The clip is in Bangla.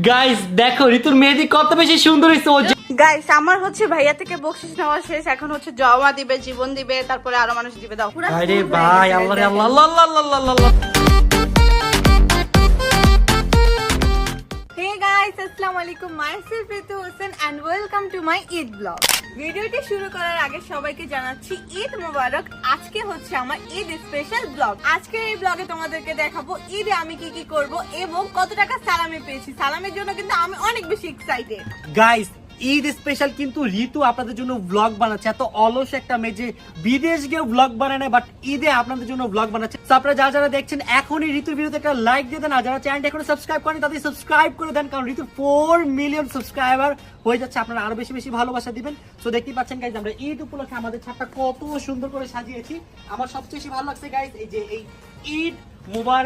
গাইস দেখো ঋতুর মেহেদি কত বেশি সুন্দর হয়েছে ও গাইস আমার হচ্ছে ভাইয়া থেকে বকশিশ নেওয়া শেষ, এখন হচ্ছে জমা দিবে, জীবন দিবে, তারপরে আরো মানুষ দিবে। দাও আরে ভাই আল্লাহ রে আল্লাহ আল্লাহ আল্লাহ আল্লাহ আল্লাহ। হে গাইস আসসালামু আলাইকুম, myself Ritu Hossain and welcome to my Eid blog. ভিডিওটি শুরু করার আগে সবাইকে জানাচ্ছি ঈদ মোবারক। আজকে হচ্ছে আমার ঈদ স্পেশাল ব্লগ। আজকে এই ব্লগে তোমাদেরকে দেখাবো ঈদে আমি কি কি করব এবং কত টাকা সালামি পেয়েছি। সালামের জন্য কিন্তু আমি অনেক বেশি এক্সাইটেড। গাইস ঈদ স্পেশাল কিন্তু ঋতু আপনাদের জন্য ব্লগ বানাচ্ছে। এত অলস একটা মেয়ে যে বিদেশ গিয়ে ব্লগ বানায় না, বাট ঈদে আপনাদের জন্য ব্লগ বানাচ্ছে। তো আপনারা যারা যারা দেখছেন এখনই ঋতুর ভিডিওতে একটা লাইক দিয়ে দেন, আর যারা চ্যানেলটা এখনো সাবস্ক্রাইব করেন তাদের সাবস্ক্রাইব করে দেন, কারণ ঋতুর 4 মিলিয়ন সাবস্ক্রাইবার হয়ে যাচ্ছে। আপনারা আরো বেশি বেশি ভালোবাসা দিবেন। তো দেখতেই পাচ্ছেন গাইজ আমরা ঈদ উপলক্ষে আমাদের ছাদটা কত সুন্দর করে সাজিয়েছি। আমার সবচেয়ে বেশি ভালো লাগছে গাইজ এই যে এই ঈদ মুবারক